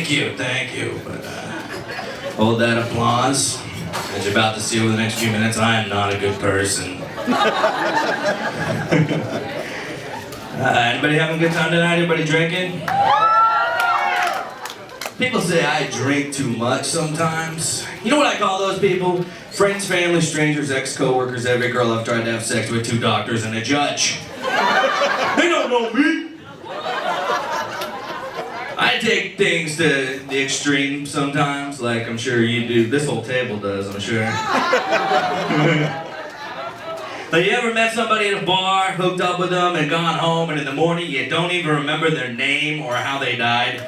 thank you. But hold that applause. As you're about to see over the next few minutes, I am not a good person. Anybody having a good time tonight? Everybody drinking? People say I drink too much sometimes. You know what I call those people? Friends, family, strangers, ex-co-workers, every girl I've tried to have sex with, 2 doctors, and a judge. They don't know me. I take things to the extreme sometimes, like I'm sure you do. This whole table does, I'm sure. Like, you ever met somebody at a bar, hooked up with them, and gone home, and in the morning you don't even remember their name or how they died?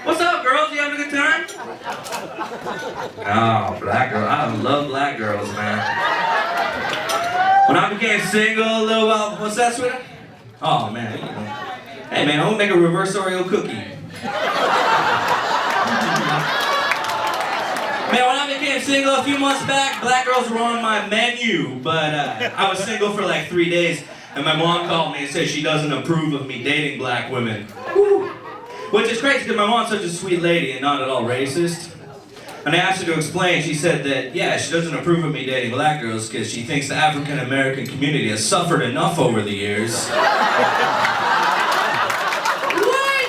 What's up, girls? You having a good time? Oh, black girl. I love black girls, man. When I became single a little while, what's that, sweetheart? Oh, man, you know. Hey, man, I'm gonna make a reverse Oreo cookie. Man, when I became single a few months back, black girls were on my menu, but I was single for like 3 days, and my mom called me and said she doesn't approve of me dating black women. Woo. Which is crazy because my mom's such a sweet lady and not at all racist. And I asked her to explain. She said that, yeah, she doesn't approve of me dating black girls because she thinks the African American community has suffered enough over the years. Why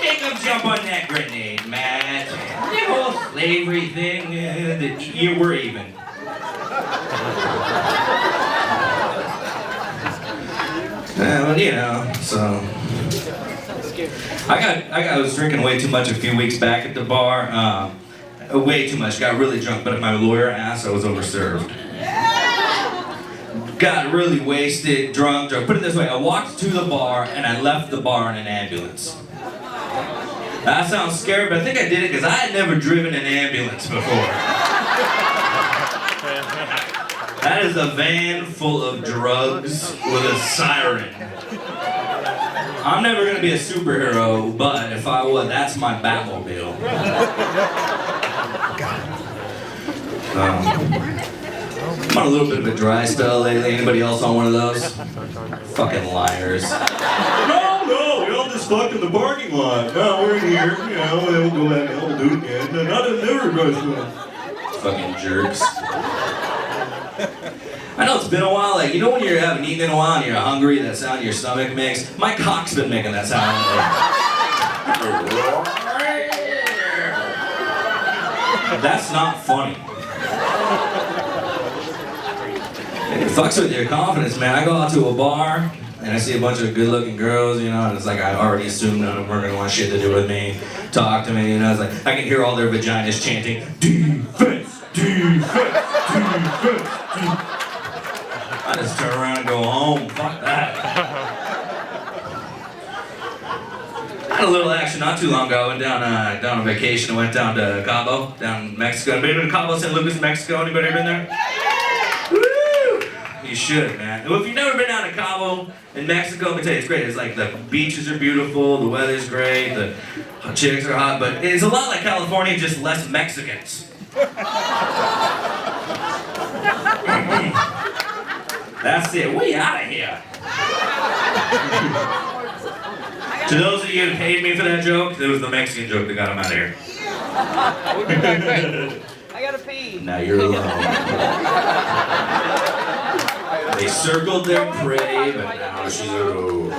make them jump on that grenade, Matt? The whole slavery thing, we're even. Well, you know, so... I was drinking way too much a few weeks back at the bar. Way too much. Got really drunk, but if my lawyer asked, I was overserved. Got really wasted, drunk. Put it this way, I walked to the bar and I left the bar in an ambulance. That sounds scary, but I think I did it because I had never driven an ambulance before. That is a van full of drugs with a siren. I'm never gonna be a superhero, but if I would, that's my Batmobile. I'm on a little bit of a dry spell lately. Anybody else on one of those? Fucking liars. No, we all just fucked in the parking lot. No, we're in here. You know, we'll go back and we'll do it again. Not in never dry spell. Fucking jerks. I know it's been a while, like, you know when you haven't eaten in a while and you're hungry, that sound your stomach makes? My cock's been making that sound. That's not funny. It fucks with your confidence, man. I go out to a bar and I see a bunch of good-looking girls, you know, and it's like I already assume none of them are gonna want shit to do with me, talk to me, you know. It's like I can hear all their vaginas chanting, defense, defense, defense, defense. I just turn around and go home. Fuck that. I had a little action not too long ago. I went down on vacation. I went down to Cabo, down in Mexico. Anybody been to Cabo, San Lucas, Mexico? Anybody been there? Woo! You should, man. Well, if you've never been down to Cabo in Mexico, let me tell you, it's great. It's like the beaches are beautiful, the weather's great, the chicks are hot, but it's a lot like California, just less Mexicans. That's it. We out of here. To those of you who paid me for that joke, it was the Mexican joke that got him out of here. I gotta pee. Now you're alone. They circled their prey, but now she's alone.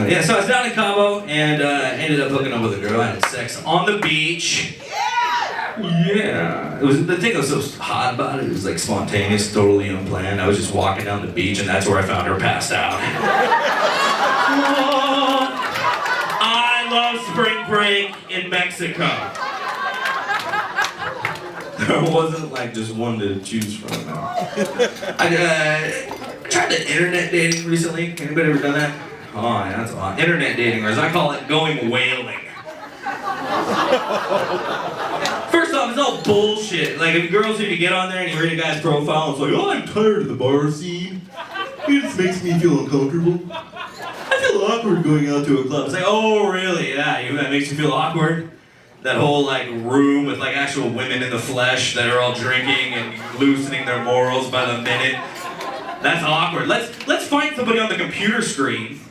Yeah, so I was down in Cabo and ended up hooking up with a girl. I had sex on the beach. Yeah, it was the thing that was so hot about it. It was like spontaneous, totally unplanned. I was just walking down the beach, and that's where I found her passed out. Oh, I love spring break in Mexico. There wasn't like just one to choose from. I tried the internet dating recently. Anybody ever done that? Oh, yeah, that's a lot. Internet dating, or as I call it, going whaling. First off, it's all bullshit. Like, if girls, if you get on there and you read a guy's profile, it's like, oh, I'm tired of the bar scene. It just makes me feel uncomfortable. I feel awkward going out to a club. It's like, oh, really? Yeah, that makes you feel awkward? That whole, like, room with, like, actual women in the flesh that are all drinking and loosening their morals by the minute. That's awkward. Let's find somebody on the computer screen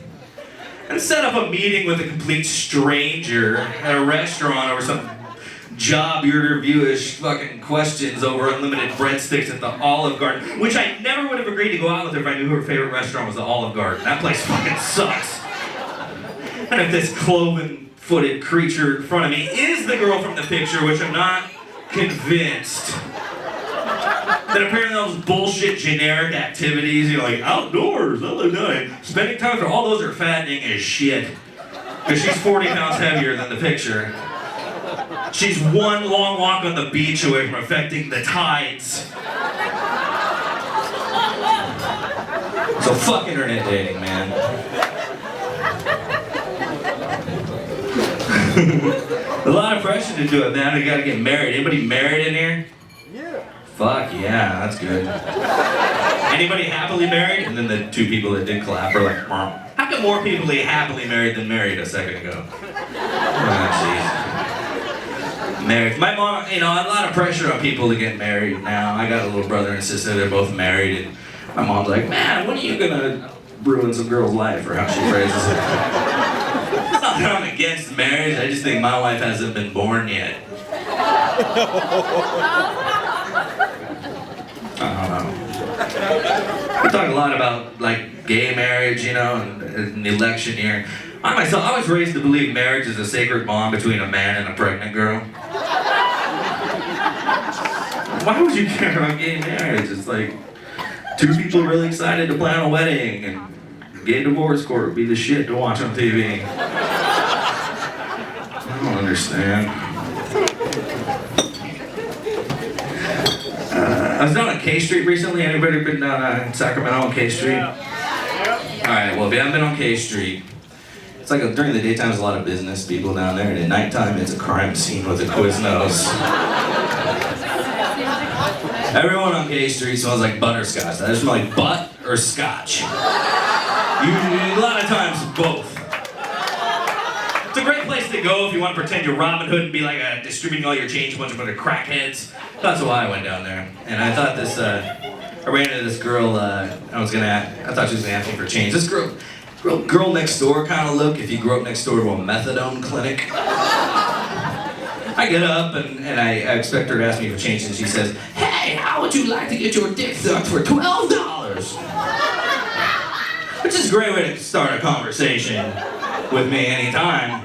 and set up a meeting with a complete stranger at a restaurant over some job interview-ish fucking questions over unlimited breadsticks at the Olive Garden, which I never would have agreed to go out with her if I knew her favorite restaurant was the Olive Garden. That place fucking sucks. And if this cloven-footed creature in front of me is the girl from the picture, which I'm not convinced, then apparently all those bullshit generic activities, you know, like outdoors, spending time with her, all those are fattening as shit. Because she's 40 pounds heavier than the picture. She's one long walk on the beach away from affecting the tides. So fuck internet dating, man. A lot of pressure to do it, man. We gotta get married. Anybody married in here? Yeah. Fuck yeah, that's good. Anybody happily married? And then the two people that did clap are like, Mom. How come more people happily married than married a second ago? Oh, jeez. Married. My mom, you know, a lot of pressure on people to get married now. I got a little brother and sister, they're both married, and my mom's like, man, when are you gonna ruin some girl's life, or how she phrases it? It's not that I'm against marriage, I just think my wife hasn't been born yet. We talk a lot about, like, gay marriage, you know, and the election year. I myself, I was raised to believe marriage is a sacred bond between a man and a pregnant girl. Why would you care about gay marriage? It's like two people really excited to plan a wedding, and gay divorce court would be the shit to watch on TV. I don't understand. I was down on K Street recently. Anybody been down on Sacramento on K Street? Alright, well if you haven't been on K Street, it's like during the daytime there's a lot of business people down there, and at nighttime it's a crime scene with a Quiznos. Everyone on K Street smells like butterscotch. Does it smell like butt or scotch? Usually, a lot of times, both. It's a great place to go if you want to pretend you're Robin Hood and be like distributing all your change to a bunch of crackheads. That's why I went down there. And I thought this, I ran into this girl, I thought she was gonna ask me for change. This girl next door kind of look if you grew up next door to a methadone clinic. I get up and I expect her to ask me for change, and she says, hey, how would you like to get your dick sucked for $12? Which is a great way to start a conversation with me anytime.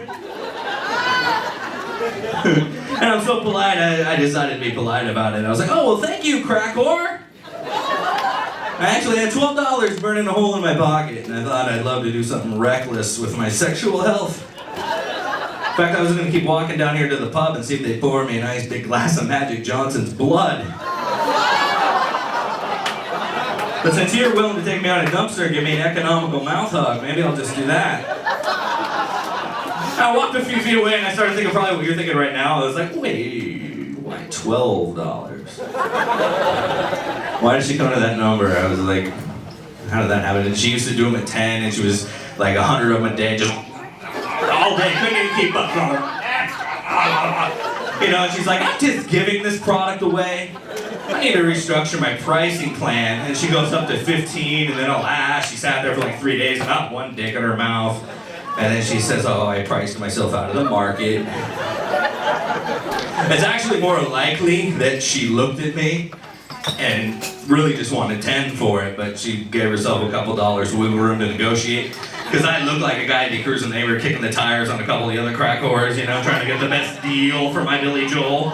And I'm so polite, I decided to be polite about it. I was like, oh, well, thank you, crack whore. I actually had $12 burning a hole in my pocket, and I thought I'd love to do something reckless with my sexual health. In fact, I was going to keep walking down here to the pub and see if they'd pour me a nice big glass of Magic Johnson's blood. But since you're willing to take me out a dumpster and give me an economical mouth hug, maybe I'll just do that. I walked a few feet away and I started thinking probably what you're thinking right now. I was like, wait, why $12? Why did she come to that number? I was like, how did that happen? And she used to do them at 10, and she was like 100 of them a day, just all day, couldn't even keep up. You know, and she's like, I'm just giving this product away. I need to restructure my pricing plan. And she goes up to 15, and then she sat there for like 3 days, not one dick in her mouth. And then she says, oh, I priced myself out of the market. It's actually more likely that she looked at me and really just wanted 10 for it, but she gave herself a couple dollars wiggle room to negotiate. Because I looked like a guy who'd be cruising the neighborhood kicking the tires on a couple of the other crack whores, you know, trying to get the best deal for my Billy Joel.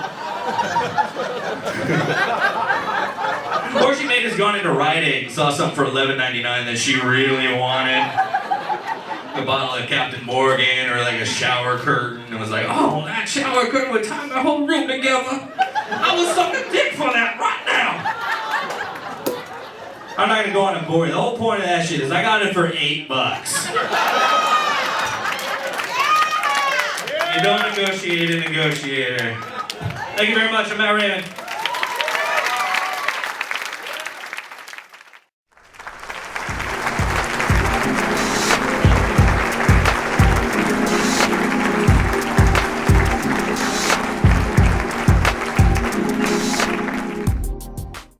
Or she may have just gone into Rite Aid and saw something for $11.99 that she really wanted. A bottle of Captain Morgan or like a shower curtain, and was like, oh, that shower curtain would tie my whole room together. I would suck a dick for that right now. I'm not gonna go on and bore you. The whole point of that shit is I got it for $8. You don't negotiate a negotiator. Thank you very much. I'm Matt Raymond.